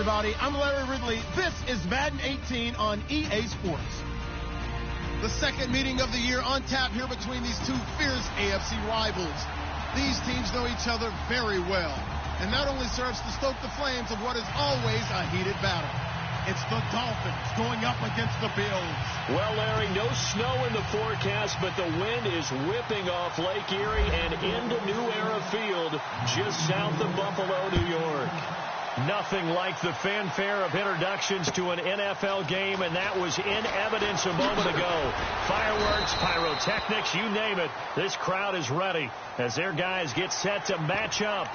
everybody. I'm Larry Ridley. This is Madden 18 on EA Sports. The second meeting of the year on tap here between these two fierce AFC rivals. These teams know each other very well, and that only serves to stoke the flames of what is always a heated battle. It's the Dolphins going up against the Bills. Well, Larry, no snow in the forecast, but the wind is whipping off Lake Erie and into New Era Field just south of Buffalo, New York. Nothing like the fanfare of introductions to an NFL game, and that was in evidence a moment ago. Fireworks, pyrotechnics, you name it. This crowd is ready as their guys get set to match up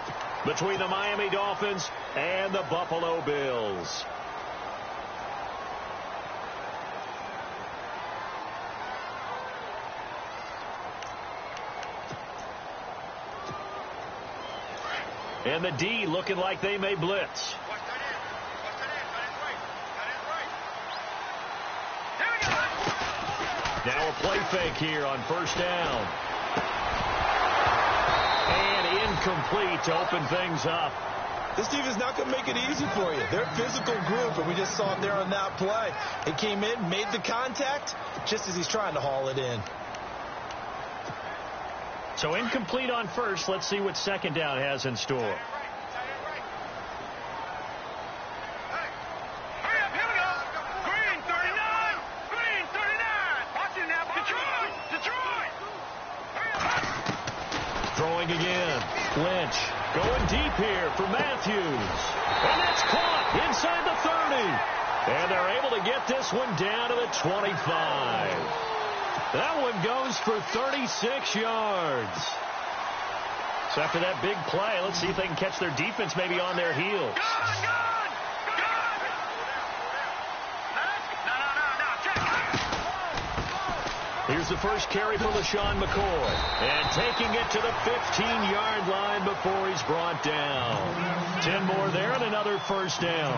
between the Miami Dolphins and the Buffalo Bills. And the D looking like they may blitz. Now a play fake here on first down. And incomplete to open things up. This team is not going to make it easy for you. They're a physical group, and we just saw it there on that play. He came in, made the contact, just as he's trying to haul it in. So incomplete on first. Let's see what second down has in store. Throwing again. Lynch going deep here for Matthews. And it's caught inside the 30. And they're able to get this one down to the 25. That one goes for 36 yards. So after that big play, let's see if they can catch their defense maybe on their heels. Here's the first carry for LaShawn McCoy. And taking it to the 15-yard line before he's brought down. 10 more there and another first down.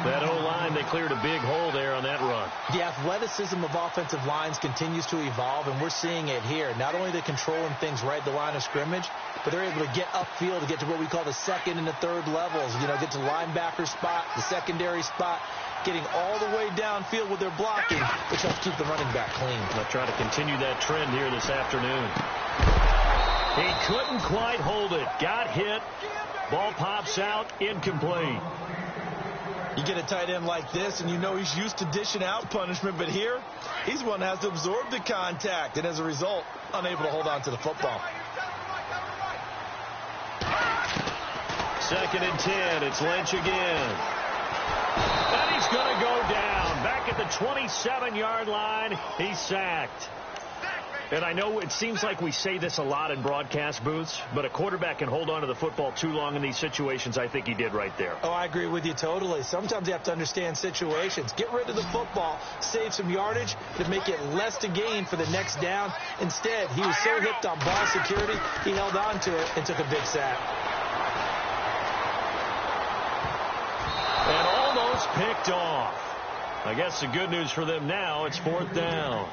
That O-line, they cleared a big hole there on that run. The athleticism of offensive lines continues to evolve, and we're seeing it here. Not only are they controlling things right at the line of scrimmage, but they're able to get upfield to get to what we call the second and the third levels. You know, get to linebacker spot, the secondary spot, getting all the way downfield with their blocking, which helps keep the running back clean. They'll try to continue that trend here this afternoon. He couldn't quite hold it. Got hit. Ball pops out. Incomplete. You get a tight end like this, and you know he's used to dishing out punishment, but here, he's one that has to absorb the contact, and as a result, unable to hold on to the football. Second and 10. It's Lynch again. And he's going to go down. Back at the 27-yard line, he's sacked. And I know it seems like we say this a lot in broadcast booths, but a quarterback can hold on to the football too long in these situations. I think he did right there. Oh, I agree with you totally. Sometimes you have to understand situations. Get rid of the football, save some yardage to make it less to gain for the next down. Instead, he was so hipped on ball security, he held on to it and took a big sack. And almost picked off. I guess the good news for them now, it's fourth down.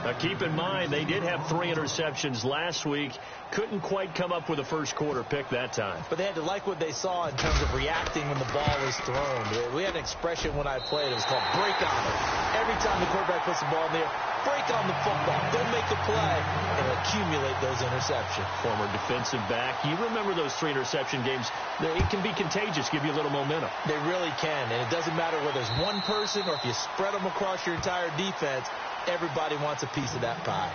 Now, keep in mind, they did have 3 interceptions last week. Couldn't quite come up with a first quarter pick that time. But they had to like what they saw in terms of reacting when the ball was thrown. We had an expression when I played. It was called break on it. Every time the quarterback puts the ball in the air, break on the football. Don't make a play and accumulate those interceptions. Former defensive back. You remember those 3 interception games. It can be contagious, give you a little momentum. They really can. And it doesn't matter whether it's one person or if you spread them across your entire defense. Everybody wants a piece of that pie.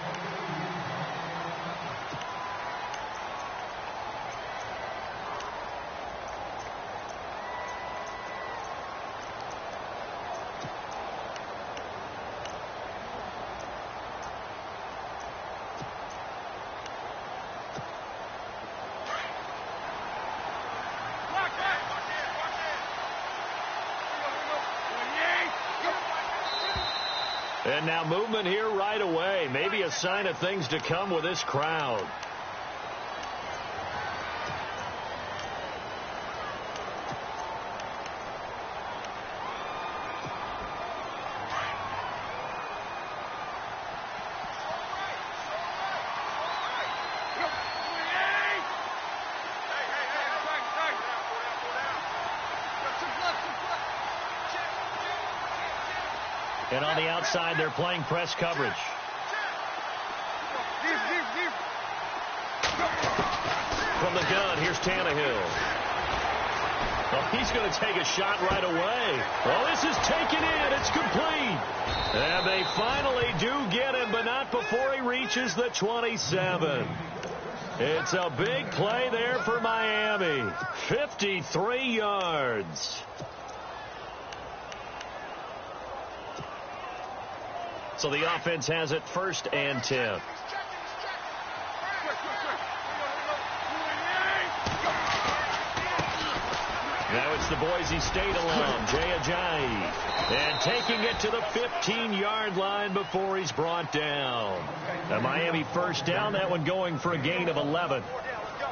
And now movement here right away. Maybe a sign of things to come with this crowd. And on the outside, they're playing press coverage. From the gun, here's Tannehill. Oh, he's going to take a shot right away. Oh, this is taken in. It's complete. And they finally do get him, but not before he reaches the 27. It's a big play there for Miami. 53 yards. So the offense has it 1st and 10. Now it's the Boise State alum, Jay Ajayi. And taking it to the 15-yard line before he's brought down. A Miami first down, that one going for a gain of 11.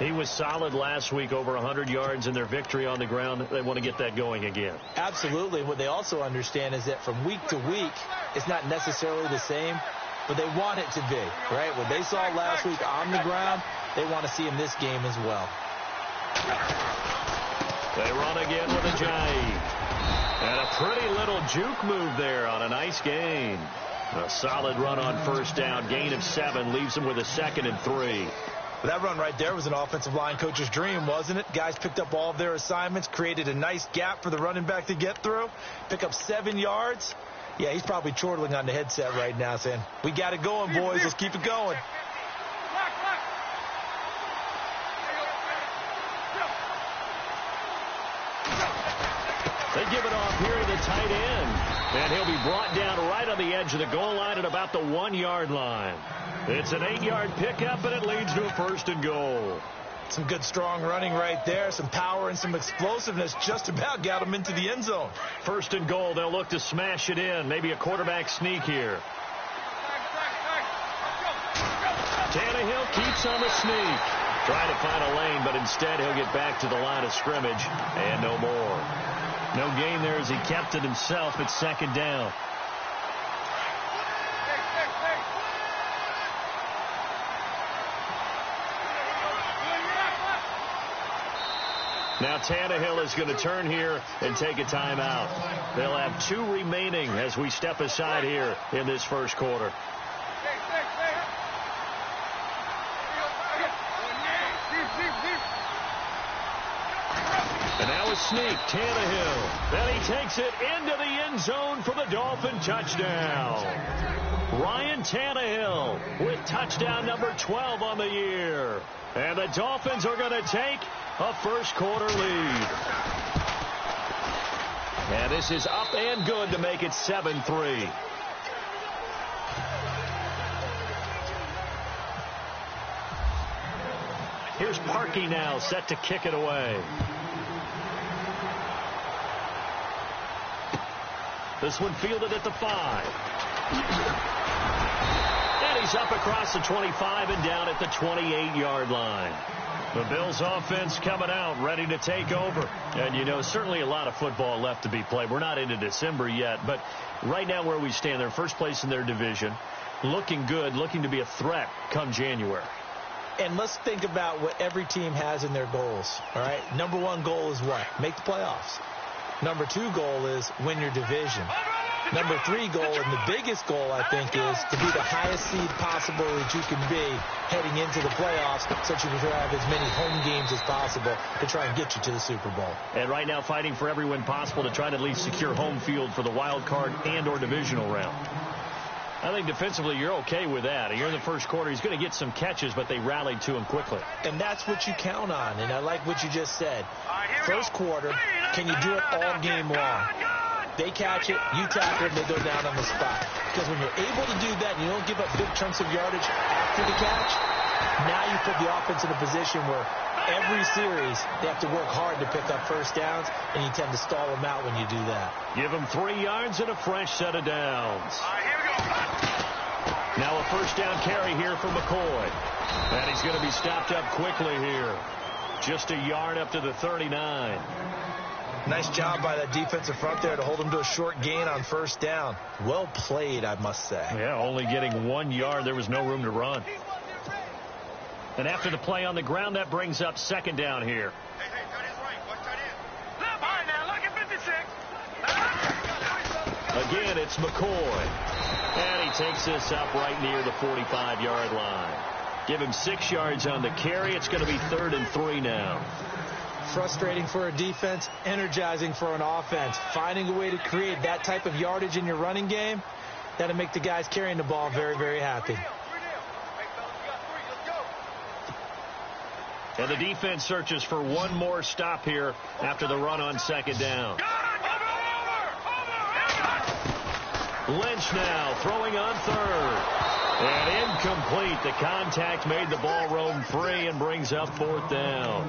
He was solid last week, over 100 yards in their victory on the ground. They want to get that going again. Absolutely. What they also understand is that from week to week, it's not necessarily the same, but they want it to be, right? What they saw last week on the ground, they want to see in this game as well. They run again with Ajayi. And a pretty little juke move there on a nice gain. A solid run on first down. Gain of 7 leaves them with a 2nd and 3. Well, that run right there was an offensive line coach's dream, wasn't it? Guys picked up all of their assignments, created a nice gap for the running back to get through, pick up 7 yards. Yeah, he's probably chortling on the headset right now saying, we got it going, boys. Let's keep it going. They give it off here to the tight end. And he'll be brought down right on the edge of the goal line at about the 1-yard line. It's an 8-yard pickup, and it leads to a 1st and goal. Some good, strong running right there. Some power and some explosiveness just about got him into the end zone. 1st and goal. They'll look to smash it in. Maybe a quarterback sneak here. Tannehill keeps on the sneak. Trying to find a lane, but instead he'll get back to the line of scrimmage and no more. No gain there as he kept it himself at 2nd down. Now Tannehill is going to turn here and take a timeout. They'll have 2 remaining as we step aside here in this first quarter. And now a sneak, Tannehill. Then he takes it into the end zone for the Dolphin touchdown. Ryan Tannehill with touchdown number 12 on the year. And the Dolphins are going to take a first quarter lead. And this is up and good to make it 7-3. Here's Parkey now, set to kick it away. This one fielded at the 5. And he's up across the 25 and down at the 28-yard line. The Bills offense coming out, ready to take over. And, you know, certainly a lot of football left to be played. We're not into December yet, but right now where we stand, they're first place in their division, looking good, looking to be a threat come January. And let's think about what every team has in their goals, all right? Number 1 goal is what? Make the playoffs. Number 2 goal is win your division. Number 3 goal, and the biggest goal, I think, is to be the highest seed possible that you can be heading into the playoffs so that you can have as many home games as possible to try and get you to the Super Bowl. And right now fighting for every win possible to try to at least secure home field for the wild card and or divisional round. I think defensively you're okay with that. You're in the first quarter. He's going to get some catches, but they rallied to him quickly. And that's what you count on, and I like what you just said. First quarter, can you do it all game long? They catch it, you tackle it, they go down on the spot. Because when you're able to do that and you don't give up big chunks of yardage after the catch, now you put the offense in a position where every series they have to work hard to pick up first downs, and you tend to stall them out when you do that. Give them 3 yards and a fresh set of downs. Now a first down carry here for McCoy. And he's going to be stopped up quickly here. Just a yard up to the 39. Nice job by that defensive front there to hold him to a short gain on first down. Well played, I must say. Yeah, only getting 1 yard. There was no room to run. And after the play on the ground, that brings up 2nd down here. Again, it's McCoy. And he takes this up right near the 45-yard line. Give him 6 yards on the carry. It's going to be 3rd and 3 now. Frustrating for a defense, energizing for an offense. Finding a way to create that type of yardage in your running game, that'll make the guys carrying the ball very, very happy. And the defense searches for one more stop here after the run on 2nd down. Lynch now throwing on 3rd. And incomplete. The contact made the ball roam free and brings up 4th down.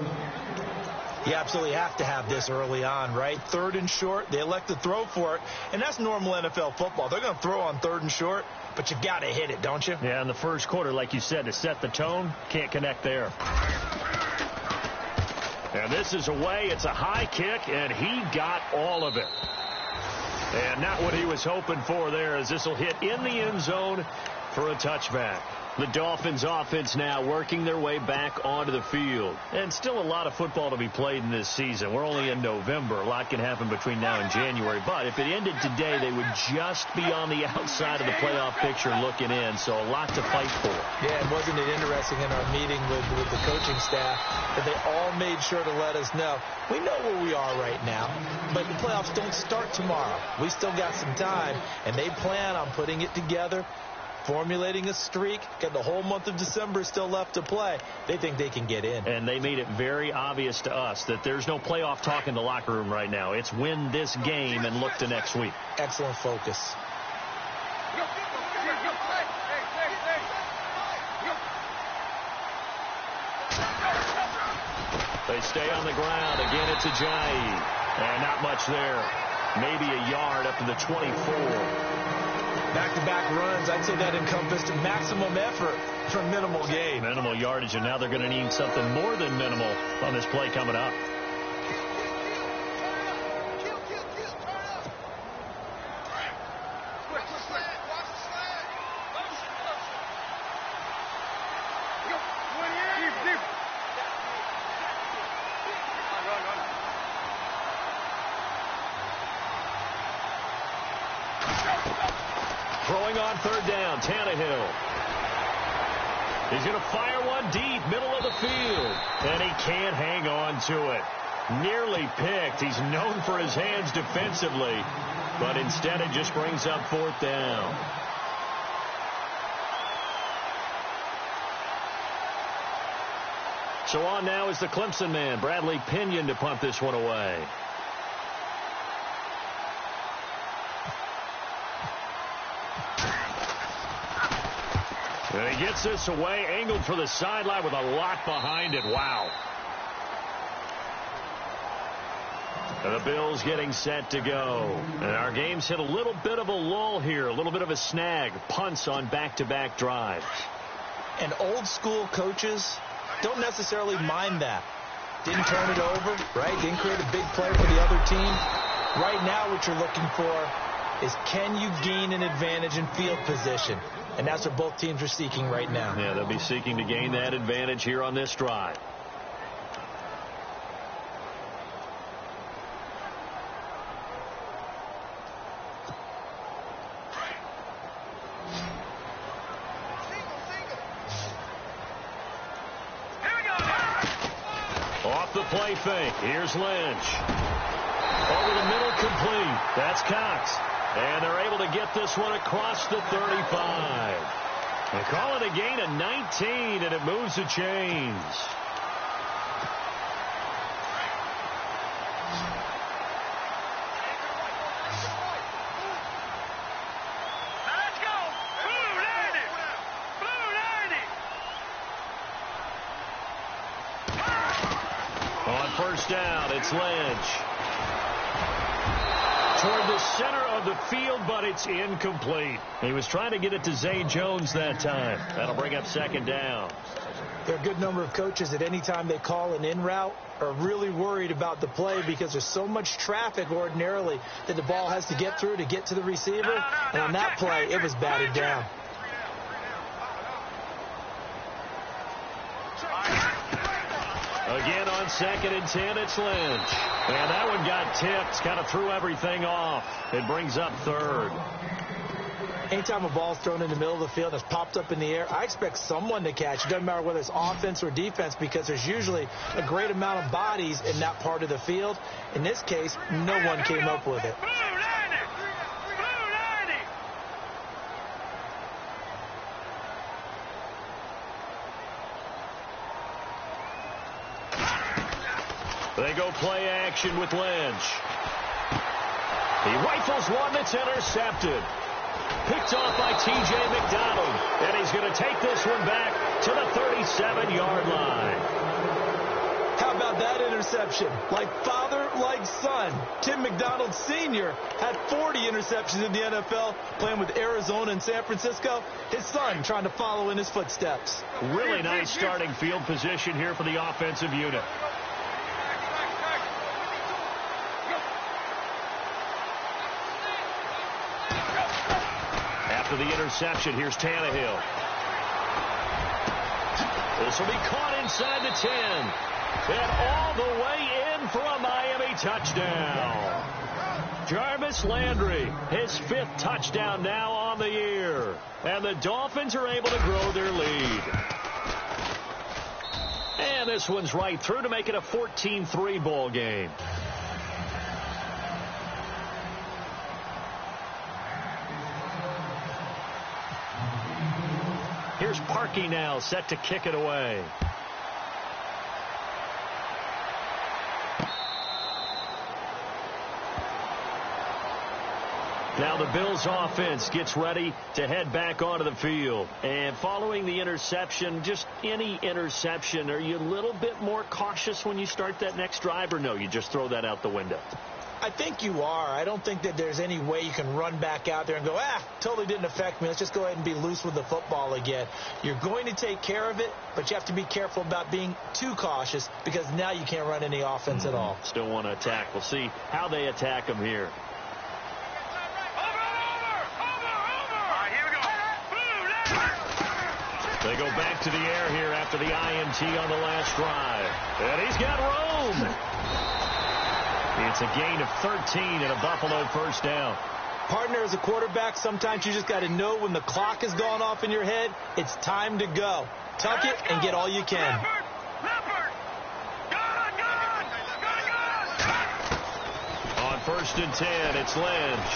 You absolutely have to have this early on, right? 3rd and short, they elect to throw for it, and that's normal NFL football. They're going to throw on 3rd and short, but you got to hit it, don't you? Yeah, in the first quarter, like you said, to set the tone, can't connect there. And this is away. It's a high kick, and he got all of it. And not what he was hoping for there, as this will hit in the end zone for a touchback. The Dolphins offense now working their way back onto the field. And still a lot of football to be played in this season. We're only in November. A lot can happen between now and January. But if it ended today, they would just be on the outside of the playoff picture looking in. So a lot to fight for. Yeah, and wasn't it interesting in our meeting with the coaching staff that they all made sure to let us know, we know where we are right now, but the playoffs don't start tomorrow. We still got some time, and they plan on putting it together, formulating a streak, got the whole month of December still left to play. They think they can get in. And they made it very obvious to us that there's no playoff talk in the locker room right now. It's win this game and look to next week. Excellent focus. They stay on the ground. Again, it's Ajayi. And not much there. Maybe a yard up to the 24. Back-to-back runs, I'd say that encompassed maximum effort for minimal gain. Minimal yardage, and now they're going to need something more than minimal on this play coming up. Throwing on 3rd down, Tannehill. He's going to fire one deep, middle of the field. And he can't hang on to it. Nearly picked. He's known for his hands defensively. But instead it just brings up 4th down. So on now is the Clemson man, Bradley Pinion, to punt this one away. And he gets this away, angled for the sideline with a lot behind it. Wow. And the Bills getting set to go. And our game's hit a little bit of a lull here, a little bit of a snag. Punts on back-to-back drives. And old-school coaches don't necessarily mind that. Didn't turn it over, right? Didn't create a big play for the other team. Right now what you're looking for is, can you gain an advantage in field position? And that's what both teams are seeking right now. Yeah, they'll be seeking to gain that advantage here on this drive. Off the play fake. Here's Lynch. Over the middle, complete. That's Cox. And they're able to get this one across the 35. They call it a gain of 19, and it moves the chains. Let's go. Blue 90. Blue 90. On 1st down, it's Lynch. Toward the center of the field, but it's incomplete. He was trying to get it to Zay Jones that time. That'll bring up 2nd down. There are a good number of coaches at any time they call an in route are really worried about the play because there's so much traffic ordinarily that the ball has to get through to get to the receiver. And on that play, it was batted down. Again on on 2nd and 10, it's Lynch. And that one got tipped, kind of threw everything off. It brings up 3rd. Anytime a ball's thrown in the middle of the field that's popped up in the air, I expect someone to catch. It doesn't matter whether it's offense or defense, because there's usually a great amount of bodies in that part of the field. In this case, no one came up with it. They go play action with Lynch. He rifles one that's intercepted. Picked off by T.J. McDonald. And he's going to take this one back to the 37-yard line. How about that interception? Like father, like son. Tim McDonald Sr. had 40 interceptions in the NFL, playing with Arizona and San Francisco. His son trying to follow in his footsteps. Really nice starting field position here for the offensive unit. After the interception, here's Tannehill. This will be caught inside the 10. And all the way in for a Miami touchdown. Jarvis Landry, his 5th touchdown now on the year. And the Dolphins are able to grow their lead. And this one's right through to make it a 14-3 ball game. Here's Parkey now, set to kick it away. Now the Bills offense gets ready to head back onto the field. And following the interception, just any interception, are you a little bit more cautious when you start that next drive, or no, you just throw that out the window? I think you are. I don't think that there's any way you can run back out there and go, totally didn't affect me. Let's just go ahead and be loose with the football again. You're going to take care of it, but you have to be careful about being too cautious, because now you can't run any offense at all. Still want to attack. We'll see how they attack them here. They go back to the air here after the INT on the last drive. And he's got room. It's a gain of 13 and a Buffalo first down. Partner, as a quarterback, sometimes you just got to know when the clock has gone off in your head, it's time to go. Tuck it and get all you can. On 1st and 10, it's Lynch.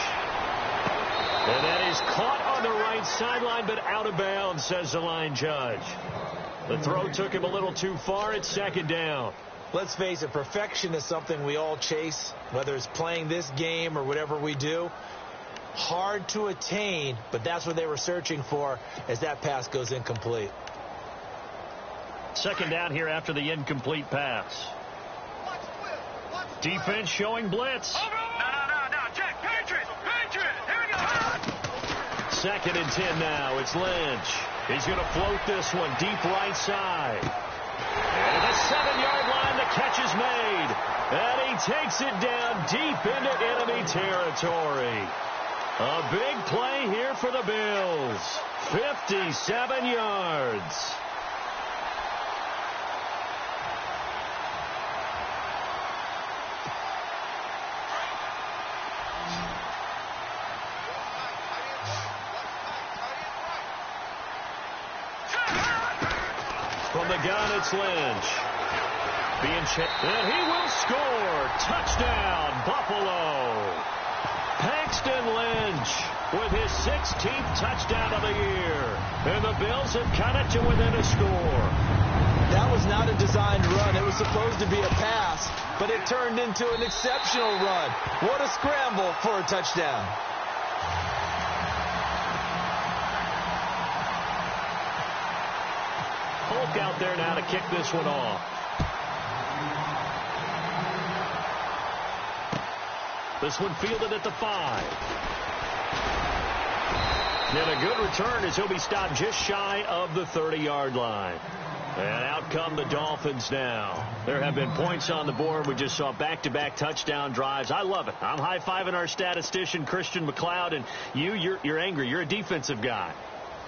And that is caught on the right sideline, but out of bounds, says the line judge. The throw took him a little too far. It's 2nd down. Let's face it, perfection is something we all chase, whether it's playing this game or whatever we do. Hard to attain, but that's what they were searching for as that pass goes incomplete. 2nd down here after the incomplete pass. Defense showing blitz. No. Check. Patriot. Here we go. 2nd and 10 now. It's Lynch. He's going to float this one deep right side. And the 7-yard line, the catch is made. And he takes it down deep into enemy territory. A big play here for the Bills. 57 yards. From the gun, it's Lynch. Being checked, and he will score. Touchdown, Buffalo. Paxton Lynch with his 16th touchdown of the year. And the Bills have cut it to within a score. That was not a designed run. It was supposed to be a pass, but it turned into an exceptional run. What a scramble for a touchdown. Hulk out there now to kick this one off. This one fielded at the 5. And a good return as he'll be stopped just shy of the 30-yard line. And out come the Dolphins now. There have been points on the board. We just saw back-to-back touchdown drives. I love it. I'm high-fiving our statistician, Christian McLeod, and you're angry. You're a defensive guy.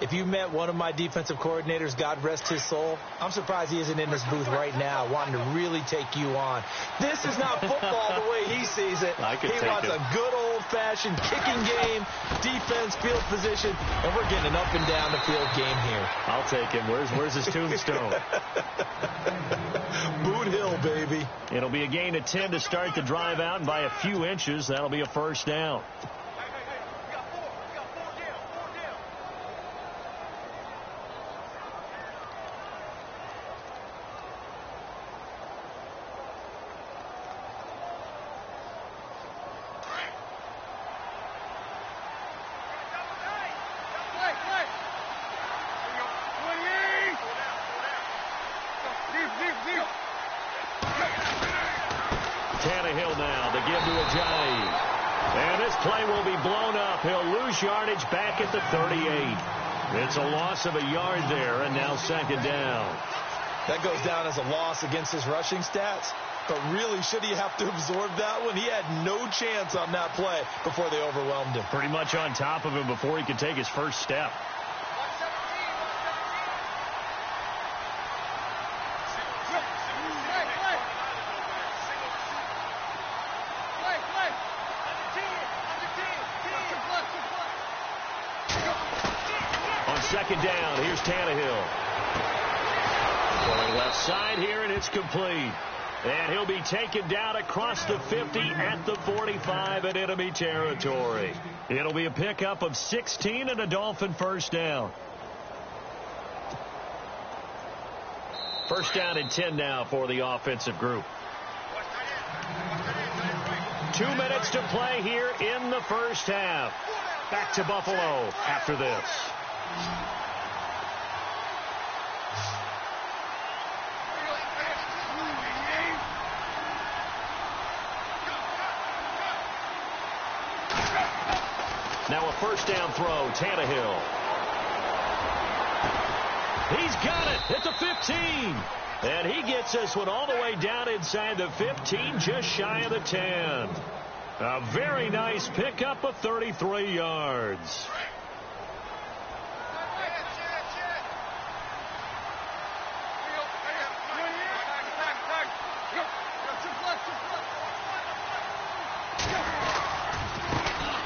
If you met one of my defensive coordinators, God rest his soul, I'm surprised he isn't in this booth right now wanting to really take you on. This is not football the way he sees it. He wants a good old-fashioned kicking game, defense, field position, and we're getting an up and down the field game here. I'll take him. Where's his tombstone? Boot Hill, baby. It'll be a gain of 10 to start the drive out, and by a few inches, that'll be a first down. Tannehill now to give to Ajayi. And this play will be blown up. He'll lose yardage back at the 38. It's a loss of a yard there, and now second down. That goes down as a loss against his rushing stats. But really, should he have to absorb that one? He had no chance on that play before they overwhelmed him. Pretty much on top of him before he could take his first step. Second down, here's Tannehill. Going left side here, and it's complete. And he'll be taken down across the 50 at the 45 in enemy territory. It'll be a pickup of 16 and a Dolphin first down. First down and 10 now for the offensive group. 2 minutes to play here in the first half. Back to Buffalo after this. Now a first down throw, Tannehill. He's got it at the 15. And he gets this one all the way down inside the 15, just shy of the 10. A very nice pickup of 33 yards.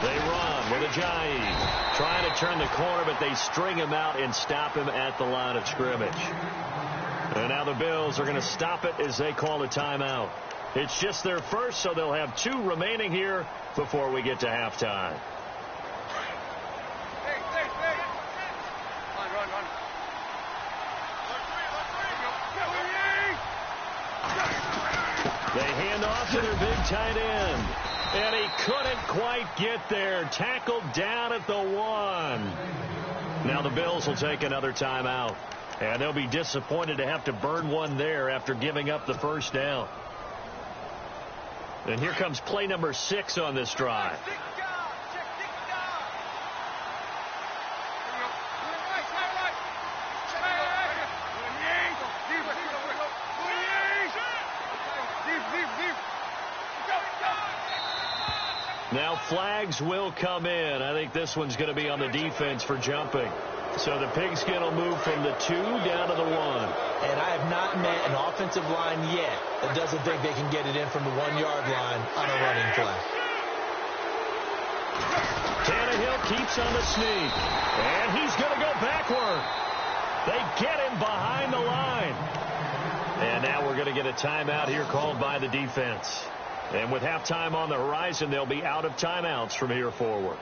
They run with Ajayi. Trying to turn the corner, but they string him out and stop him at the line of scrimmage. And now the Bills are going to stop it as they call a timeout. It's just their first, so they'll have 2 remaining here before we get to halftime. They hand off to their big tight end. And he couldn't quite get there. Tackled down at the 1. Now the Bills will take another timeout. And they'll be disappointed to have to burn one there after giving up the first down. And here comes play number 6 on this drive. Now flags will come in. I think this one's going to be on the defense for jumping. So the Pigskin will move from the 2 down to the 1. And I have not met an offensive line yet that doesn't think they can get it in from the 1-yard line on a running play. Tannehill keeps on the sneak. And he's going to go backward. They get him behind the line. And now we're going to get a timeout here called by the defense. And with halftime on the horizon, they'll be out of timeouts from here forward.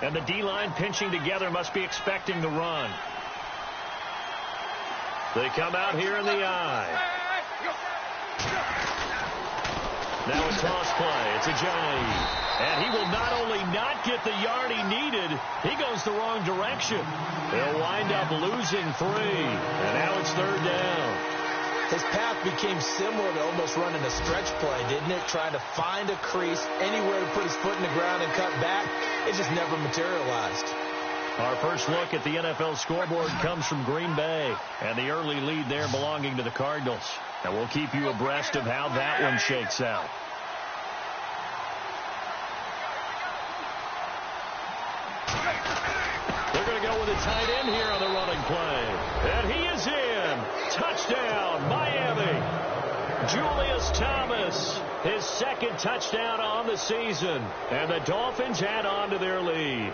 And the D-line pinching together must be expecting the run. They come out here in the eye. Now a toss play. It's Ajayi. And he will not only not get the yard he needed, he goes the wrong direction. They'll wind up losing 3. And now it's third down. His path became similar to almost running a stretch play, didn't it? Trying to find a crease, anywhere to put his foot in the ground and cut back. It just never materialized. Our first look at the NFL scoreboard comes from Green Bay, and the early lead there belonging to the Cardinals. And we'll keep you abreast of how that one shakes out. go with a tight end here on the running play. And he is in. Touchdown, Miami. Julius Thomas, his second touchdown on the season. And the Dolphins add on to their lead.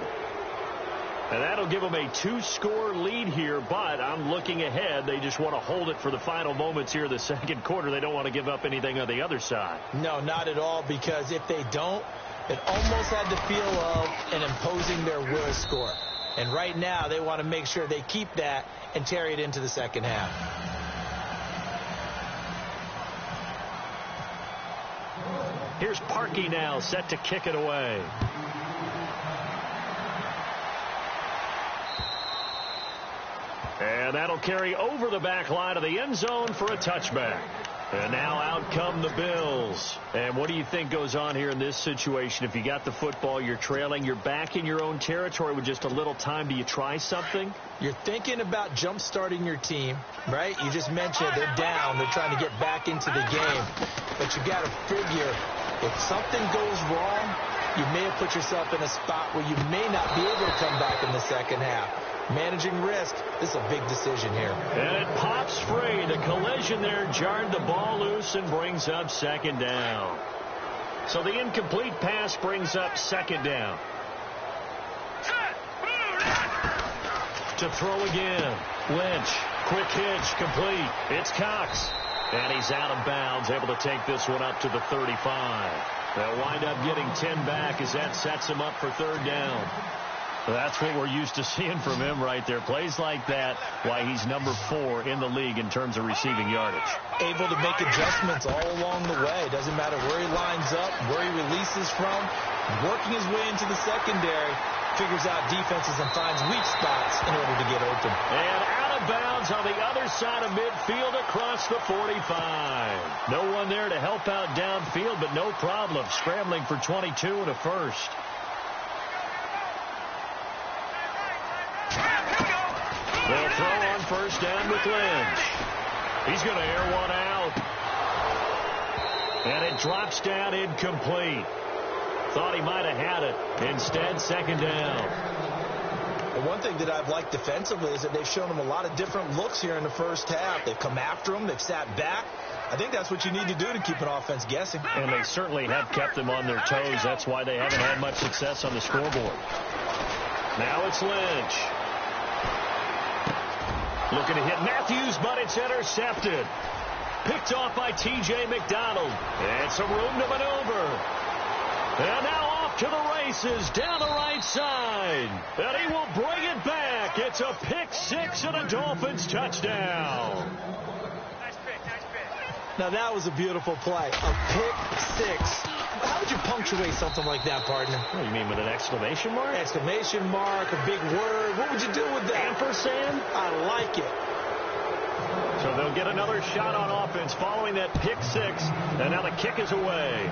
And that'll give them a 2-score lead here, but I'm looking ahead. They just want to hold it for the final moments here in the second quarter. They don't want to give up anything on the other side. No, not at all, because if they don't, it almost had the feel of an imposing their will score. And right now, they want to make sure they keep that and carry it into the second half. Here's Parkey now, set to kick it away. And that'll carry over the back line of the end zone for a touchback. And now out come the Bills. And what do you think goes on here in this situation? If you got the football, you're trailing, you're back in your own territory with just a little time. Do you try something? You're thinking about jump-starting your team, right? You just mentioned they're down. They're trying to get back into the game. But you got to figure, if something goes wrong, you may have put yourself in a spot where you may not be able to come back in the second half. Managing risk, this is a big decision here. And it pops free. The collision there jarred the ball loose and brings up second down. So the incomplete pass brings up second down. To throw again. Lynch, quick hitch, complete. It's Cox. And he's out of bounds, able to take this one up to the 35. They'll wind up getting 10 back as that sets him up for third down. That's what we're used to seeing from him right there. Plays like that, why he's number 4 in the league in terms of receiving yardage. Able to make adjustments all along the way. Doesn't matter where he lines up, where he releases from. Working his way into the secondary, figures out defenses and finds weak spots in order to get open. And out of bounds on the other side of midfield across the 45. No one there to help out downfield, but no problem. Scrambling for 22 and a first. They'll throw on first down with Lynch. He's going to air one out. And it drops down incomplete. Thought he might have had it. Instead, second down. And one thing that I've liked defensively is that they've shown him a lot of different looks here in the first half. They've come after him. They've sat back. I think that's what you need to do to keep an offense guessing. And they certainly have kept them on their toes. That's why they haven't had much success on the scoreboard. Now it's Lynch. Looking to hit Matthews, but it's intercepted. Picked off by T.J. McDonald. And some room to maneuver. And now off to the races down the right side. And he will bring it back. It's a pick six and a Dolphins touchdown. Nice pick. Now that was a beautiful play. A pick six. How would you punctuate something like that, partner? What do you mean, with an exclamation mark? Exclamation mark, a big word. What would you do with that? Ampersand? I like it. So they'll get another shot on offense following that pick six. And now the kick is away.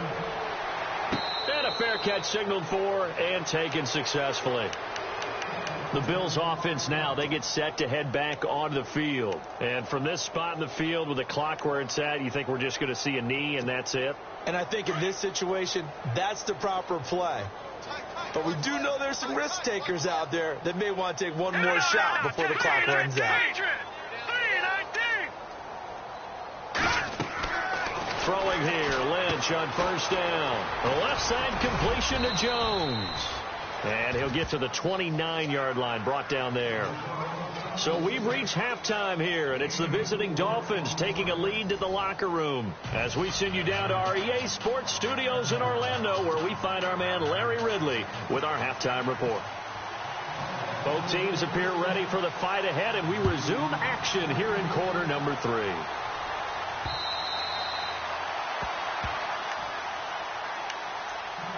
And a fair catch signaled for and taken successfully. The Bills offense now, they get set to head back onto the field. And from this spot in the field with the clock where it's at, you think we're just going to see a knee and that's it? And I think in this situation, that's the proper play. But we do know there's some risk takers out there that may want to take one more shot before the clock runs out. Throwing here, Lynch on first down. The left side completion to Jones. And he'll get to the 29-yard line, brought down there. So we've reached halftime here, and it's the visiting Dolphins taking a lead to the locker room as we send you down to our EA Sports Studios in Orlando, where we find our man Larry Ridley with our halftime report. Both teams appear ready for the fight ahead, and we resume action here in quarter number 3.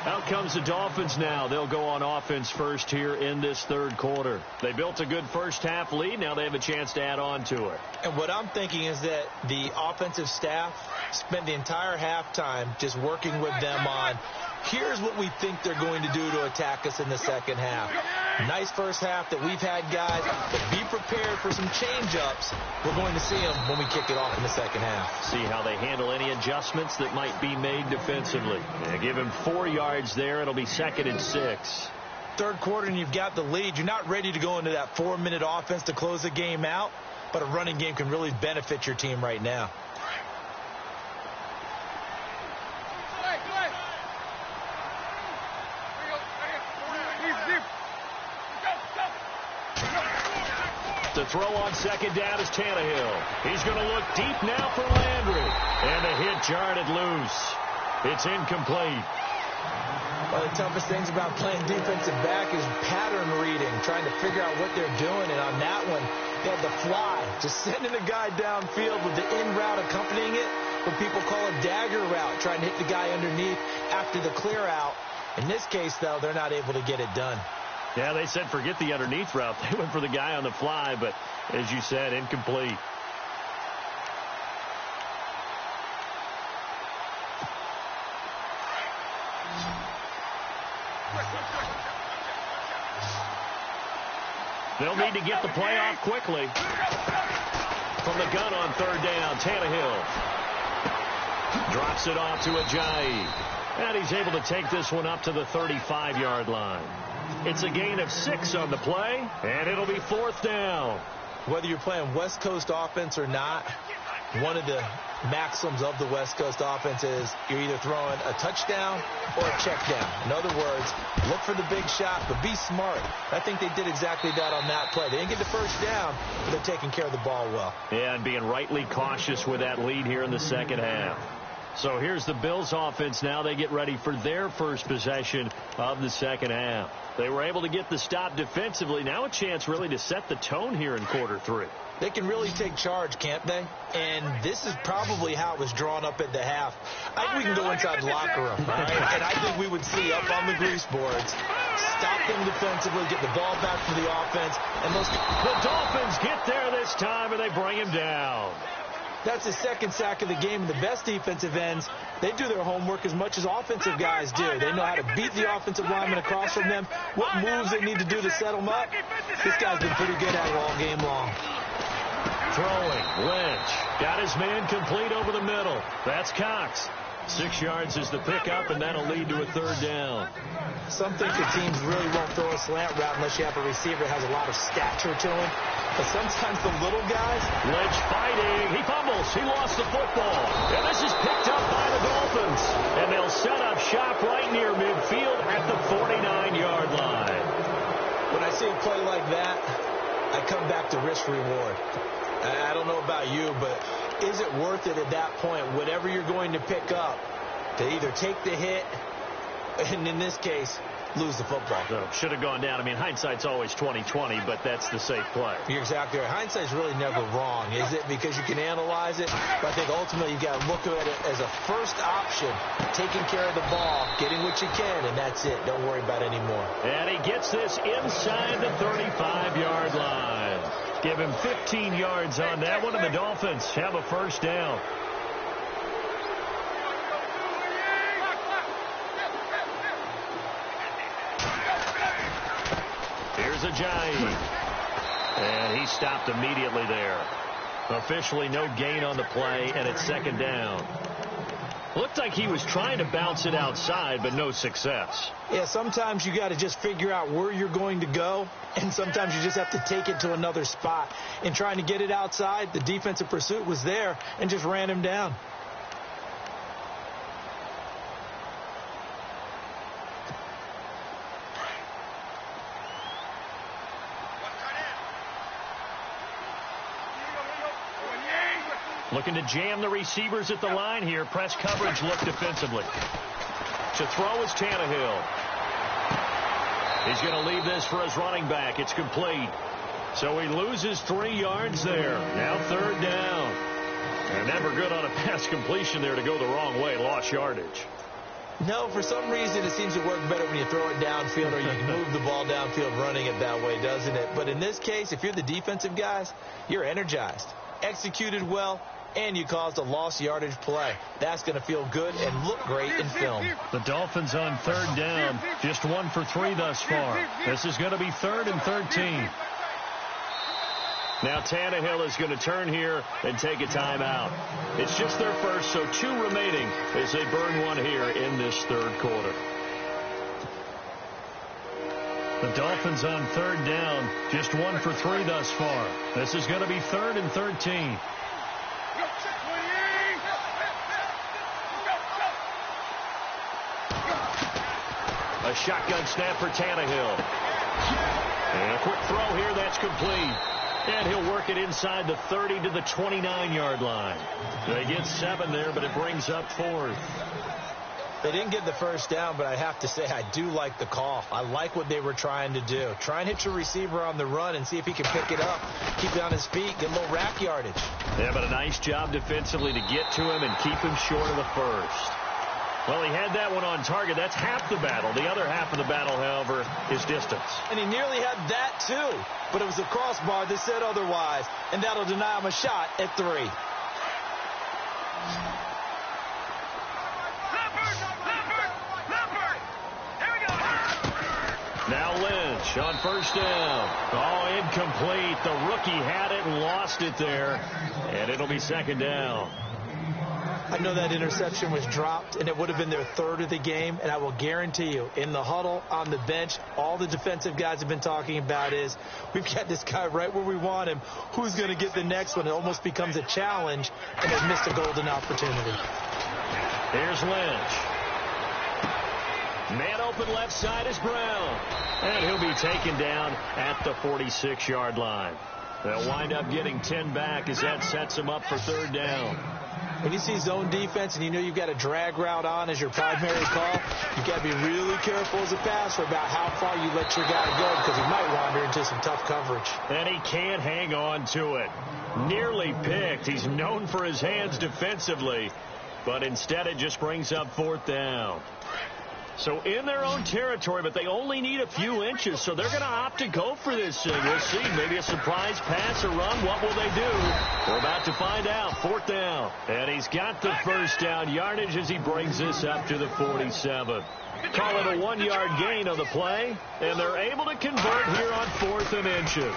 Out comes the Dolphins now. They'll go on offense first here in this third quarter. They built a good first half lead. Now they have a chance to add on to it. And what I'm thinking is that the offensive staff spent the entire halftime just working with them on, here's what we think they're going to do to attack us in the second half. Nice first half that we've had, guys, but be prepared for some change-ups. We're going to see them when we kick it off in the second half. See how they handle any adjustments that might be made defensively. Give him 4 yards there. It'll be 2nd and 6. third quarter and you've got the lead, you're not ready to go into that 4-minute offense to close the game out, but a running game can really benefit your team right now. The throw on second down is Tannehill. He's going to look deep now for Landry. And the hit jarred it loose. It's incomplete. One of the toughest things about playing defensive back is pattern reading, trying to figure out what they're doing. And on that one, they had the fly, just sending a guy downfield with the in route accompanying it, what people call a dagger route, trying to hit the guy underneath after the clear out. In this case, though, they're not able to get it done. Yeah, they said forget the underneath route. They went for the guy on the fly, but as you said, incomplete. They'll need to get the play off quickly. From the gun on third down, Tannehill drops it off to Ajayi. And he's able to take this one up to the 35-yard line. It's a gain of 6 on the play, and it'll be fourth down. Whether you're playing West Coast offense or not, one of the maxims of the West Coast offense is you're either throwing a touchdown or a check down. In other words, look for the big shot, but be smart. I think they did exactly that on that play. They didn't get the first down, but they're taking care of the ball well. Yeah, and being rightly cautious with that lead here in the second half. So here's the Bills offense now. They get ready for their first possession of the second half. They were able to get the stop defensively. Now a chance really to set the tone here in quarter 3. They can really take charge, can't they? And this is probably how it was drawn up at the half. I think we can go inside the locker room, all right? And I think we would see up on the grease boards, stop them defensively, get the ball back for the offense. And the Dolphins get there this time, and they bring him down. That's the second sack of the game. The best defensive ends, they do their homework as much as offensive guys do. They know how to beat the offensive lineman across from them, what moves they need to do to set them up. This guy's been pretty good at it all game long. Throwing, Lynch. Got his man complete over the middle. That's Cox. 6 yards is the pickup, and that'll lead to a third down. Some think the teams really won't throw a slant route unless you have a receiver that has a lot of stature to him. But sometimes the little guys... Lynch fighting. He fumbles. He lost the football. And this is picked up by the Dolphins. And they'll set up shop right near midfield at the 49-yard line. When I see a play like that, I come back to risk-reward. I don't know about you, but is it worth it at that point, whatever you're going to pick up, to either take the hit, and in this case, lose the football? So, should have gone down. I mean, hindsight's always 20/20, but that's the safe play. You're exactly right. Hindsight's really never wrong, is it? Because you can analyze it, but I think ultimately you got to look at it as a first option, taking care of the ball, getting what you can, and that's it. Don't worry about it anymore. And he gets this inside the 35-yard line. Give him 15 yards on that one, and the Dolphins have a first down. Here's Ajayi. And he stopped immediately there. Officially no gain on the play, and it's second down. Looked like he was trying to bounce it outside, but no success. Yeah, sometimes you got to just figure out where you're going to go, and sometimes you just have to take it to another spot. In trying to get it outside, the defensive pursuit was there and just ran him down. Looking to jam the receivers at the line here. Press coverage look defensively. To throw is Tannehill. He's going to leave this for his running back. It's complete. So he loses 3 yards there. Now third down. And never good on a pass completion there to go the wrong way. Lost yardage. No, for some reason it seems to work better when you throw it downfield or you can move the ball downfield running it that way, doesn't it? But in this case, if you're the defensive guys, you're energized, executed well, and you caused a lost yardage play. That's going to feel good and look great in film. The Dolphins on third down, just 1 for 3 thus far. This is going to be 3rd and 13. Now Tannehill is going to turn here and take a timeout. It's just their first, so 2 remaining as they burn one here in this third quarter. The Dolphins on third down, just 1 for 3 thus far. This is going to be 3rd and 13. A shotgun snap for Tannehill. And a quick throw here, that's complete. And he'll work it inside the 30 to the 29-yard line. They get 7 there, but it brings up 4th. They didn't get the first down, but I have to say I do like the call. I like what they were trying to do. Try and hit your receiver on the run and see if he can pick it up, keep it on his feet, get a little rack yardage. Yeah, but a nice job defensively to get to him and keep him short of the first. Well, he had that one on target. That's half the battle. The other half of the battle, however, is distance. And he nearly had that, too. But it was a crossbar that said otherwise, and that'll deny him a shot at 3. Now Lynch on first down. Oh, incomplete. The rookie had it and lost it there. And it'll be 2nd down. I know that interception was dropped, and it would have been their 3rd of the game. And I will guarantee you, in the huddle, on the bench, all the defensive guys have been talking about is, we've got this guy right where we want him. Who's going to get the next one? It almost becomes a challenge, and they've missed a golden opportunity. Here's Lynch. Man open left side is Brown. And he'll be taken down at the 46-yard line. They'll wind up getting 10 back as that sets them up for 3rd down. When you see zone defense and you know you've got a drag route on as your primary call, you've got to be really careful as a passer about how far you let your guy go because he might wander into some tough coverage. And he can't hang on to it. Nearly picked. He's known for his hands defensively, but instead it just brings up 4th down. So in their own territory, but they only need a few inches, so they're going to opt to go for this thing. We'll see. Maybe a surprise pass or run. What will they do? We're about to find out. 4th down. And he's got the first down yardage as he brings this up to the 47. Call it a 1-yard gain on the play, and they're able to convert here on 4th and inches.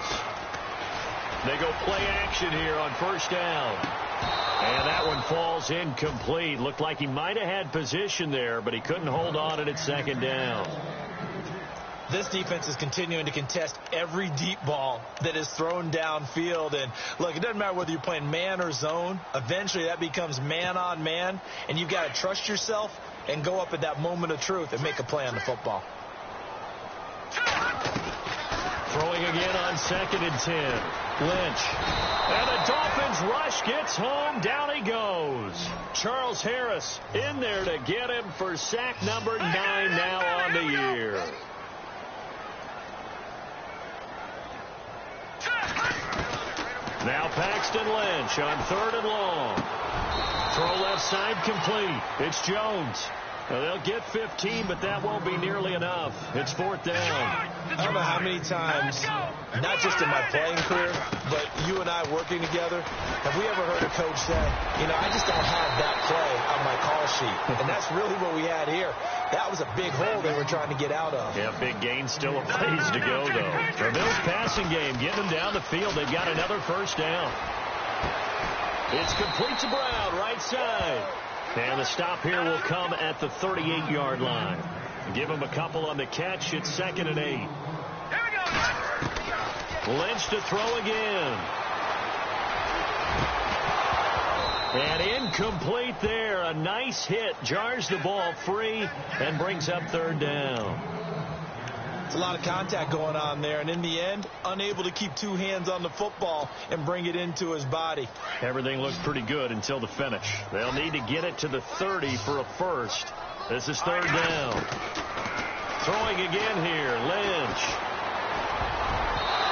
They go play action here on first down. And that one falls incomplete. Looked like he might have had position there, but he couldn't hold on at 2nd down. This defense is continuing to contest every deep ball that is thrown downfield. And, look, it doesn't matter whether you're playing man or zone. Eventually that becomes man on man, and you've got to trust yourself and go up at that moment of truth and make a play on the football. Throwing again on 2nd and 10. Lynch. And the Dolphins rush gets home. Down he goes. Charles Harris in there to get him for sack number 9 now on the year. Now Paxton Lynch on 3rd and long. Throw left side complete. It's Jones. Well, they'll get 15, but that won't be nearly enough. It's 4th down. I don't know how many times, not just in my playing career, but you and I working together, have we ever heard a coach say, you know, I just don't have that play on my call sheet. And that's really what we had here. That was a big hole they were trying to get out of. Yeah, big gain, still a ways to go, though. The Bills passing game, getting them down the field. They've got another first down. It's complete to Brown, right side. And the stop here will come at the 38-yard line. Give him a couple on the catch. It's 2nd and 8. Lynch to throw again. And incomplete there. A nice hit. Jars the ball free and brings up 3rd down. It's a lot of contact going on there, and in the end, unable to keep 2 hands on the football and bring it into his body. Everything looks pretty good until the finish. They'll need to get it to the 30 for a first. This is 3rd down. Throwing again here, Lynch.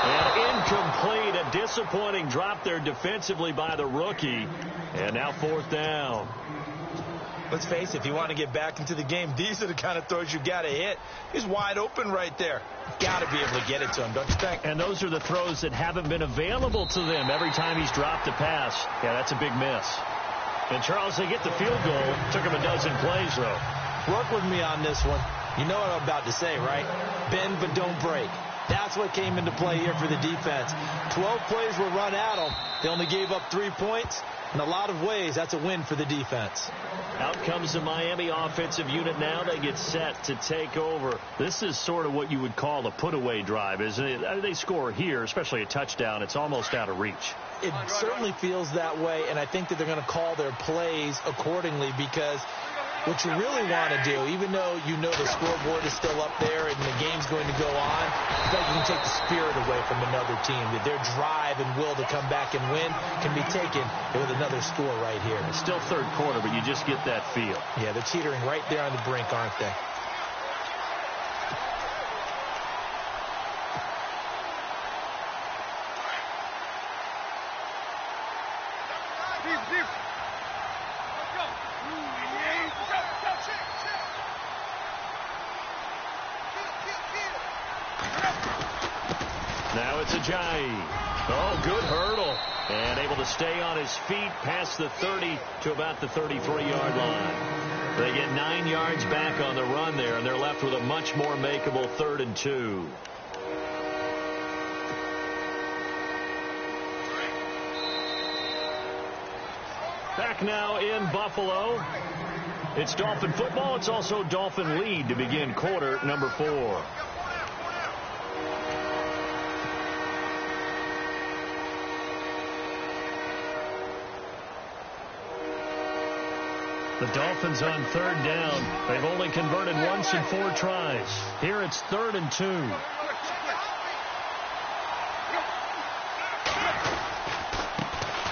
And incomplete, a disappointing drop there defensively by the rookie. And now 4th down. Let's face it, if you want to get back into the game, these are the kind of throws you got to hit. He's wide open right there. Got to be able to get it to him, don't you think? And those are the throws that haven't been available to them every time he's dropped a pass. Yeah, that's a big miss. And, Charles, they get the field goal. Took him a dozen plays, though. Work with me on this one. You know what I'm about to say, right? Bend but don't break. That's what came into play here for the defense. 12 plays were run at them. They only gave up 3 points. In a lot of ways, that's a win for the defense. Out comes the Miami offensive unit now. They get set to take over. This is sort of what you would call a put-away drive, isn't it? They score here, especially a touchdown. It's almost out of reach. It certainly feels that way, and I think that they're going to call their plays accordingly, because what you really want to do, even though you know the scoreboard is still up there and the game's going to go on, I feel like you can take the spirit away from another team. That their drive and will to come back and win can be taken with another score right here. It's still third quarter, but you just get that feel. Yeah, they're teetering right there on the brink, aren't they? Now it's Ajayi. Oh, good hurdle. And able to stay on his feet past the 30 to about the 33-yard line. They get 9 yards back on the run there, and they're left with a much more makeable 3rd and 2. Back now in Buffalo. It's Dolphin football. It's also Dolphin lead to begin quarter number 4. The Dolphins on 3rd down. They've only converted once in 4 tries. Here it's 3rd and 2.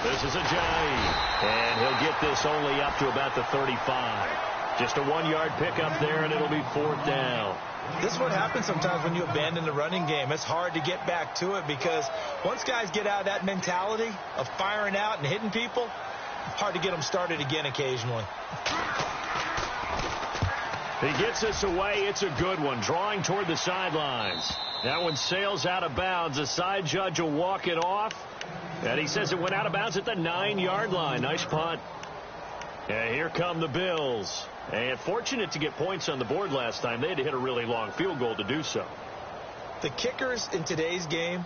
This is Ajayi, and he'll get this only up to about the 35. Just a 1-yard pickup there, and it'll be 4th down. This is what happens sometimes when you abandon the running game. It's hard to get back to it, because once guys get out of that mentality of firing out and hitting people, hard to get them started again occasionally. He gets us away. It's a good one. Drawing toward the sidelines. That one sails out of bounds. The side judge will walk it off. And he says it went out of bounds at the 9-yard line. Nice punt. And here come the Bills. And fortunate to get points on the board last time. They had to hit a really long field goal to do so. The kickers in today's game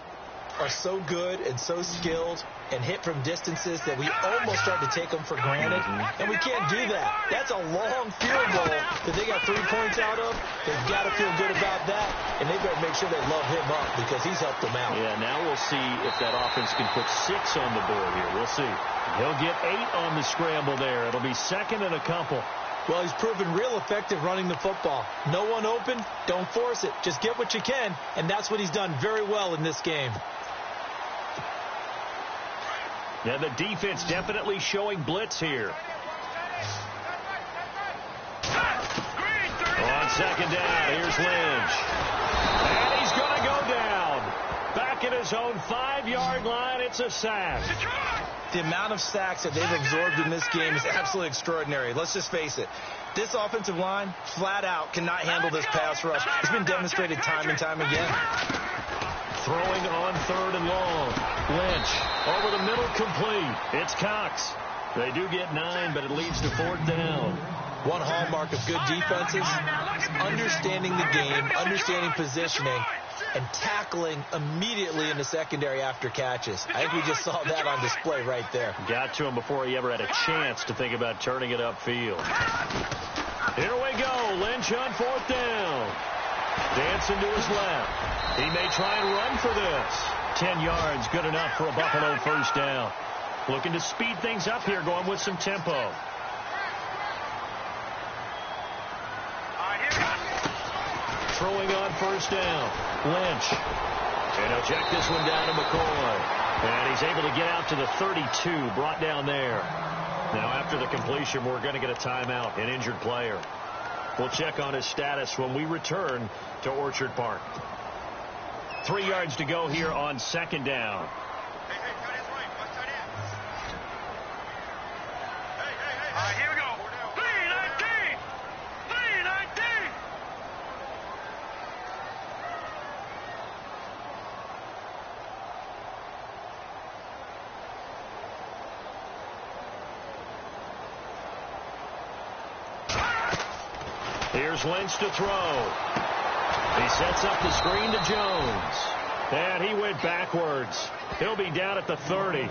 are so good and so skilled and hit from distances that we almost start to take them for granted, and we can't do that. That's a long field goal that they got 3 points out of. They've got to feel good about that, and they better make sure they love him up, because he's helped them out. Yeah, now we'll see if that offense can put 6 on the board here. We'll see. He'll get 8 on the scramble there. It'll be 2nd and a couple. Well, he's proven real effective running the football. No one open, don't force it. Just get what you can, and that's what he's done very well in this game. Yeah, the defense definitely showing blitz here. On 2nd down, here's Lynch. And he's going to go down. Back at his own 5-yard line, it's a sack. The amount of sacks that they've absorbed in this game is absolutely extraordinary. Let's just face it. This offensive line, flat out, cannot handle this pass rush. It's been demonstrated time and time again. Throwing on 3rd and long. Lynch over the middle, complete. It's Cox. They do get 9, but it leads to 4th down. One hallmark of good defenses, understanding the game, understanding positioning, and tackling immediately in the secondary after catches. I think we just saw that on display right there. Got to him before he ever had a chance to think about turning it upfield. Here we go. Lynch on 4th down. Dancing to his left. He may try and run for this. 10 yards, good enough for a Buffalo 1st down. Looking to speed things up here, going with some tempo. Throwing on 1st down. Lynch. And he'll check this one down to McCoy. And he's able to get out to the 32, brought down there. Now after the completion, we're going to get a timeout, an injured player. We'll check on his status when we return to Orchard Park. 3 yards to go here on 2nd down. Here we go. 319. 319. Here's Lynch to throw. He sets up the screen to Jones. And he went backwards. He'll be down at the 30.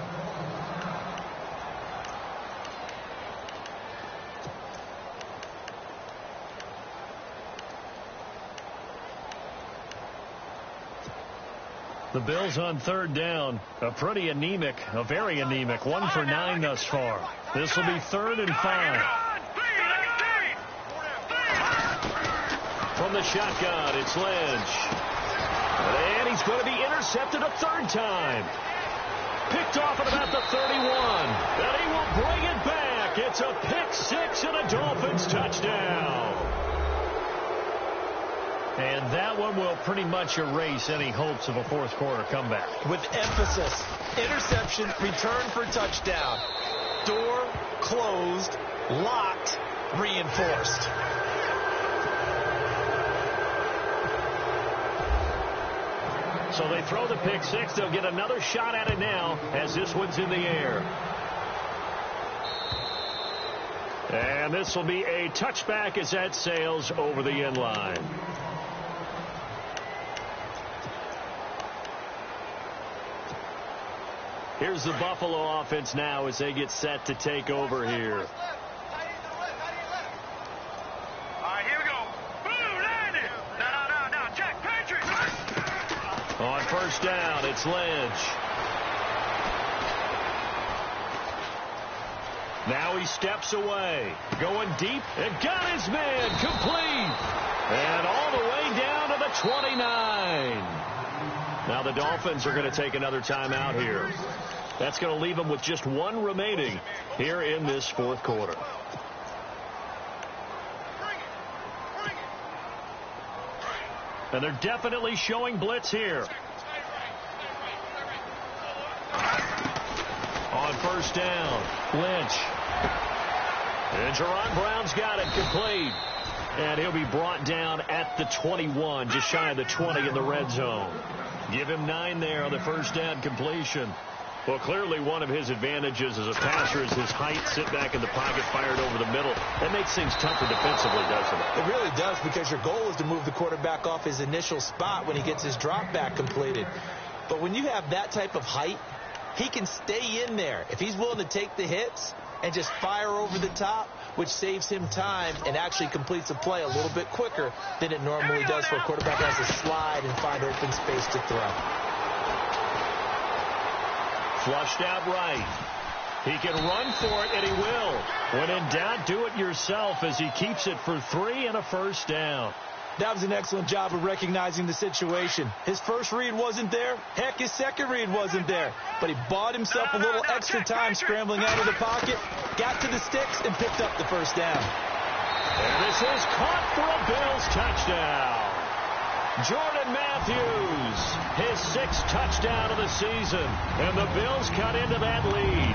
The Bills on third down, a very anemic, 1 for 9 thus far. This will be 3rd and 5. From the shotgun, it's Lynch. And he's going to be intercepted a 3rd time. Picked off at about the 31. And he will bring it back. It's a pick 6 and a Dolphins touchdown. And that one will pretty much erase any hopes of a fourth quarter comeback. With emphasis, interception, return for touchdown. Door closed, locked, reinforced. So they throw the pick 6. They'll get another shot at it now as this one's in the air. And this will be a touchback as that sails over the end line. Here's the Buffalo offense now as they get set to take over here. All right, here we go. Boom, landed. Now, check, Patriot. On first down, it's Lynch. Now he steps away. Going deep and got his man complete. And all the way down to the 29. Now the Dolphins are going to take another timeout here. That's going to leave them with just 1 remaining here in this fourth quarter. And they're definitely showing blitz here. On first down, Lynch. And Jerron Brown's got it complete. And he'll be brought down at the 21, just shy of the 20 in the red zone. Give him 9 there on the first down completion. Well, clearly one of his advantages as a passer is his height, sit back in the pocket, fired over the middle. That makes things tougher defensively, doesn't it? It really does, because your goal is to move the quarterback off his initial spot when he gets his drop back completed. But when you have that type of height, he can stay in there if he's willing to take the hits and just fire over the top, which saves him time and actually completes a play a little bit quicker than it normally does for a quarterback that has to slide and find open space to throw. Flushed out right. He can run for it, and he will. When in doubt, do it yourself as he keeps it for 3 and a first down. That was an excellent job of recognizing the situation. His first read wasn't there. Heck, his second read wasn't there. But he bought himself a little extra time scrambling out of the pocket, got to the sticks, and picked up the first down. And this is caught for a Bills touchdown. Jordan Matthews, his 6th touchdown of the season. And the Bills cut into that lead.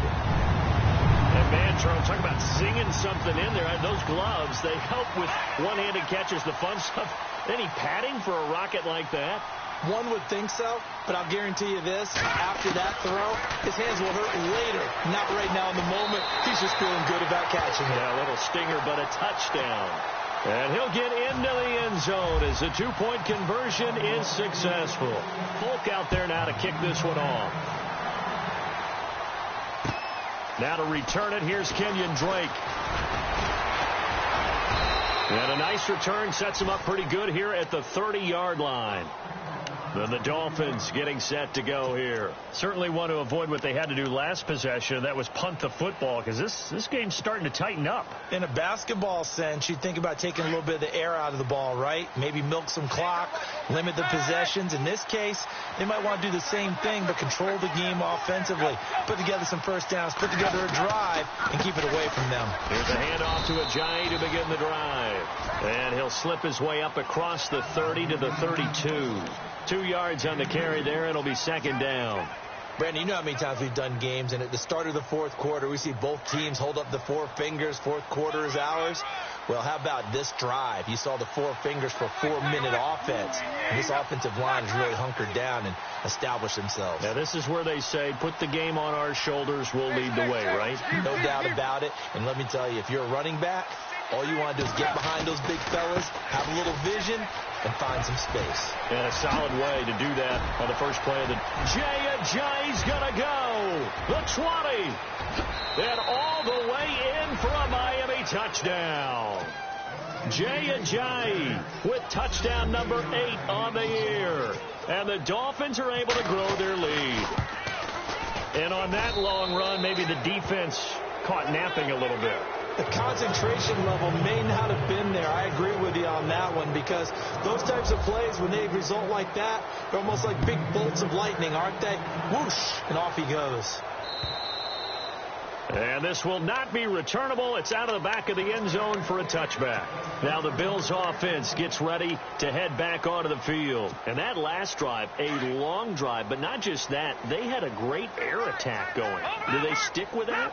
And man, Charles, talk about singing something in there. Those gloves, they help with one-handed catches, the fun stuff. Any padding for a rocket like that? One would think so, but I'll guarantee you this. After that throw, his hands will hurt later. Not right now in the moment. He's just feeling good about catching it. Yeah, a little stinger, but a touchdown. And he'll get into the end zone as the 2-point conversion is successful. Folk out there now to kick this one off. Now to return it, here's Kenyon Drake. And a nice return sets him up pretty good here at the 30-yard line. Then the Dolphins getting set to go here. Certainly want to avoid what they had to do last possession. That was punt the football, because this game's starting to tighten up. In a basketball sense, you think about taking a little bit of the air out of the ball, right? Maybe milk some clock, limit the possessions. In this case, they might want to do the same thing, but control the game offensively. Put together some first downs, put together a drive, and keep it away from them. Here's a handoff to Ajayi to begin the drive. And he'll slip his way up across the 30 to the 32. 2 yards on the carry there. It'll be second down. Brandon, you know how many times we've done games, and at the start of the fourth quarter, we see both teams hold up the 4 fingers. Fourth quarter is ours. Well, how about this drive? You saw the 4 fingers for 4-minute offense. And this offensive line has really hunkered down and established themselves. Now, this is where they say, put the game on our shoulders, we'll lead the way, right? No doubt about it. And let me tell you, if you're a running back, all you want to do is get behind those big fellas, have a little vision, and find some space. And a solid way to do that on the first play of the Ajayi's going to go. The 20. And all the way in for a Miami touchdown. Ajayi with touchdown number 8 on the year. And the Dolphins are able to grow their lead. And on that long run, maybe the defense caught napping a little bit. The concentration level may not have been there. I agree with you on that one, because those types of plays, when they result like that, they're almost like big bolts of lightning, aren't they? Whoosh, and off he goes. And this will not be returnable. It's out of the back of the end zone for a touchback. Now the Bills offense gets ready to head back onto the field. And that last drive, a long drive, but not just that. They had a great air attack going. Do they stick with that?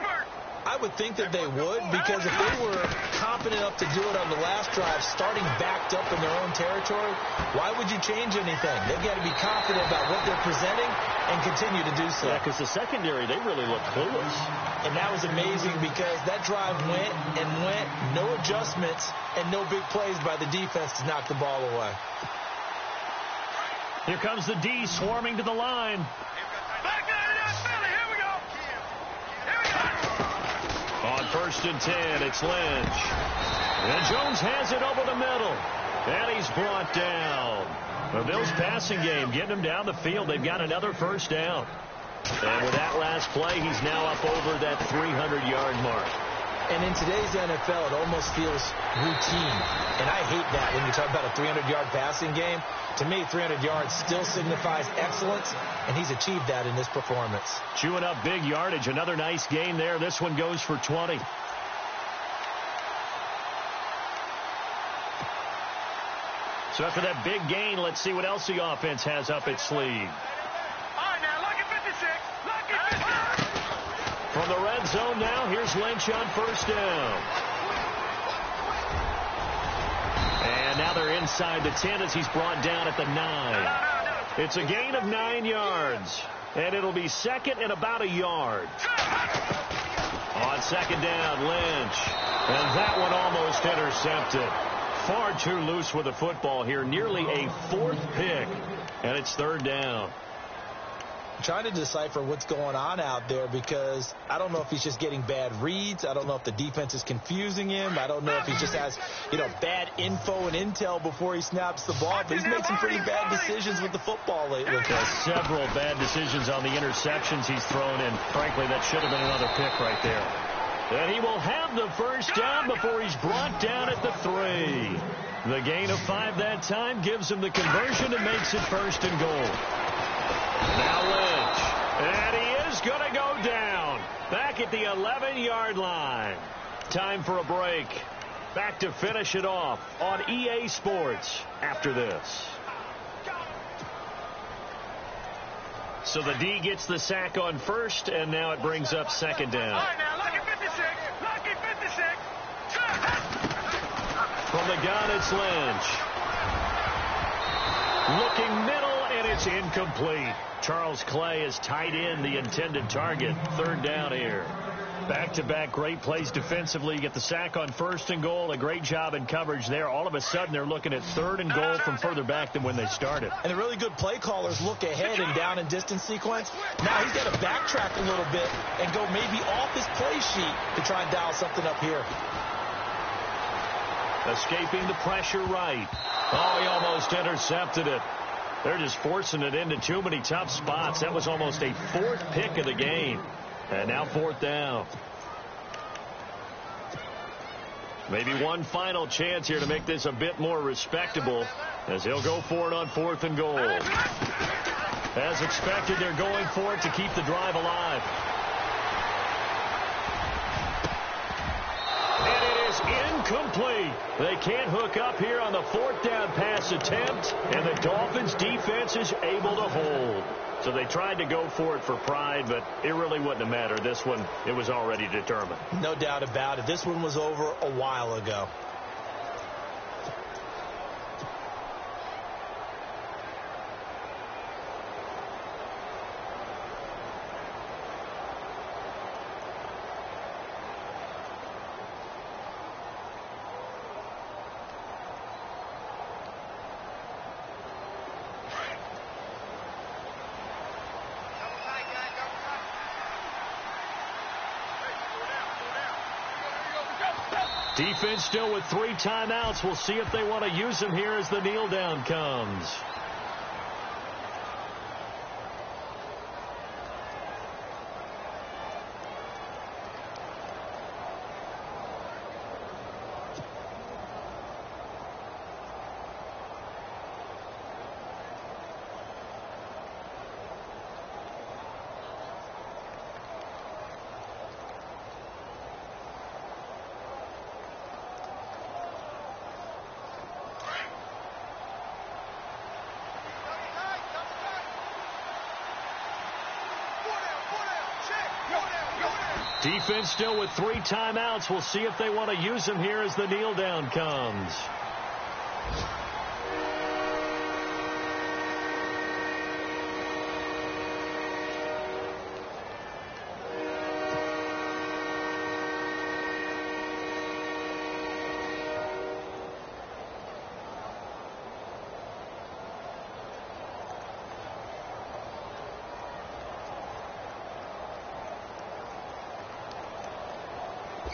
I would think that they would, because if they were confident enough to do it on the last drive, starting backed up in their own territory, why would you change anything? They've got to be confident about what they're presenting and continue to do so. Yeah, because the secondary, they really look clueless. And that was amazing, because that drive went and went, no adjustments, and no big plays by the defense to knock the ball away. Here comes the D swarming to the line. On 1st and 10, it's Lynch. And Jones has it over the middle. And he's brought down. The Bills passing game, getting him down the field. They've got another first down. And with that last play, he's now up over that 300-yard mark. And in today's NFL, it almost feels routine. And I hate that when you talk about a 300-yard passing game. To me, 300 yards still signifies excellence, and he's achieved that in this performance. Chewing up big yardage. Another nice gain there. This one goes for 20. So after that big gain, let's see what else the offense has up its sleeve. All right, now, lucky 56. Lucky 56. From the red zone now, here's Lynch on first down. And now they're inside the 10 as he's brought down at the 9. It's a gain of 9 yards. And it'll be second and about a yard. On second down, Lynch. And that one almost intercepted. Far too loose with the football here. Nearly a 4th pick. And it's 3rd down. I'm trying to decipher what's going on out there, because I don't know if he's just getting bad reads. I don't know if the defense is confusing him. I don't know if he just has, bad info and intel before he snaps the ball. But he's made some pretty bad decisions with the football lately. Several bad decisions on the interceptions he's thrown in. Frankly, that should have been another pick right there. And he will have the first down before he's brought down at the 3. The gain of 5 that time gives him the conversion and makes it 1st and goal. Now Lynch, and he is going to go down back at the 11-yard line. Time for a break. Back to finish it off on EA Sports after this. So the D gets the sack on first, and now it brings up second down. All right, now, lucky 56. Lucky 56. From the gun, it's Lynch. Looking middle, and it's incomplete. Charles Clay is tied in the intended target. 3rd down here. Back-to-back great plays defensively. You get the sack on 1st and goal. A great job in coverage there. All of a sudden, they're looking at 3rd and goal from further back than when they started. And the really good play callers look ahead and down and distance sequence. Now he's got to backtrack a little bit and go maybe off his play sheet to try and dial something up here. Escaping the pressure right. Oh, he almost intercepted it. They're just forcing it into too many tough spots. That was almost a 4th pick of the game. And now 4th down. Maybe one final chance here to make this a bit more respectable, as he'll go for it on 4th and goal. As expected, they're going for it to keep the drive alive. And it is incomplete. They can't hook up here on the 4th down pass attempt, and the Dolphins defense is able to hold. So they tried to go for it for pride, but it really wouldn't have mattered. This one, it was already determined. No doubt about it. This one was over a while ago. Defense still with 3 timeouts. We'll see if they want to use them here as the kneel down comes. Defense still with 3 timeouts. We'll see if they want to use them here as the kneel down comes.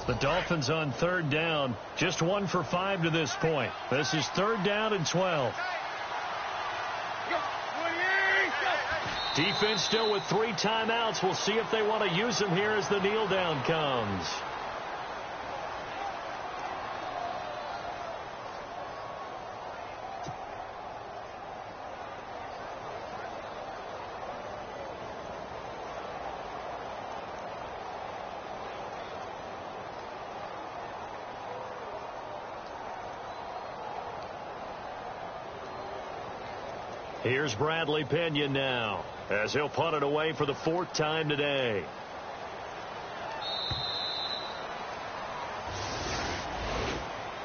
The Dolphins on 3rd down, just 1 for 5 to this point. This is 3rd down and 12. Defense still with 3 timeouts. We'll see if they want to use them here as the kneel down comes. Here's Bradley Pena now, as he'll punt it away for the 4th time today.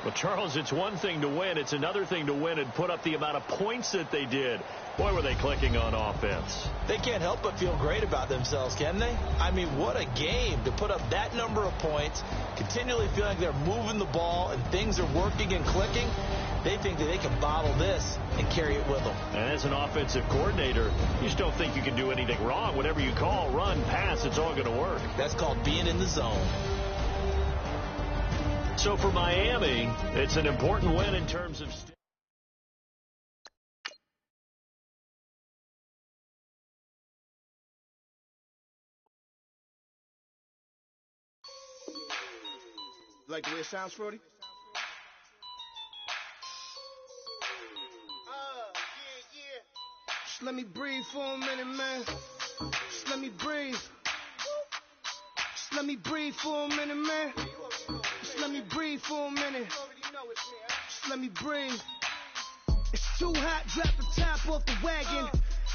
Well, Charles, it's one thing to win. It's another thing to win and put up the amount of points that they did. Boy, were they clicking on offense. They can't help but feel great about themselves, can they? I mean, what a game to put up that number of points, continually feeling like they're moving the ball and things are working and clicking. They think that they can bottle this and carry it with them. And as an offensive coordinator, you just don't think you can do anything wrong. Whatever you call, run, pass, it's all going to work. That's called being in the zone. So for Miami, it's an important win in terms of... Like the way it sounds, Frody? Just let me breathe for a minute, man. Just let me breathe. Just let me breathe for a minute, man. Just let me breathe for a minute. Just let me breathe. It's too hot, drop the top off the wagon.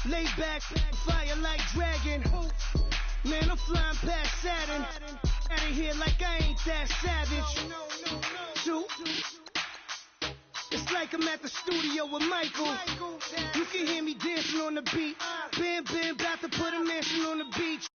Lay back, fire like dragon. Man, I'm flying past Saturn. Out of here like I ain't that savage. Two. It's like I'm at the studio with Michael. You can hear me dancing on the beat. Bam, bam, about to put a mansion on the beach.